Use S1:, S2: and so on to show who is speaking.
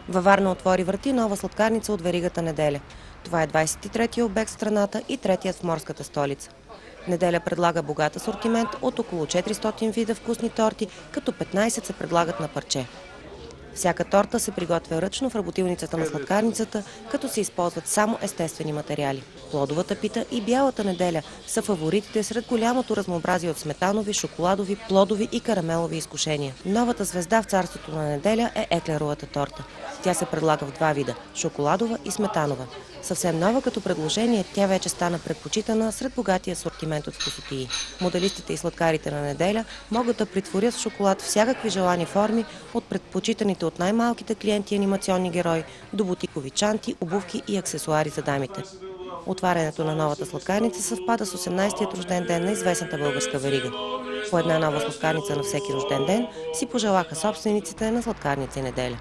S1: Във Варна отвори врати нова сладкарница от веригата Неделя. Това е 23-тия обект в страната и третият в морската столица. Неделя предлага богат асортимент от около 400 вида вкусни торти, като 15 се предлагат на парче. Всяка торта се приготвя ръчно в работилницата на сладкарницата, като се използват само естествени материали. Плодовата пита и бялата неделя са фаворитите сред голямото разнообразие от сметанови, шоколадови, плодови и карамелови изкушения. Новата звезда в царството на неделя е еклеровата торта. Тя се предлага в два вида – шоколадова и сметанова. Съвсем нова като предложение, тя вече стана предпочитана сред богатия асортимент от вкусотии. Моделистите и сладкарите на неделя могат да притворят в шоколад всякакви желани форми, от предпочитаните от най-малките клиенти анимационни герои до бутикови чанти, обувки и аксесуари за дамите. Отварянето на новата сладкарница съвпада с 18-тият рожден ден на известната българска верига. По една нова сладкарница на всеки рожден ден си пожелаха собствениците на сладкарница и неделя.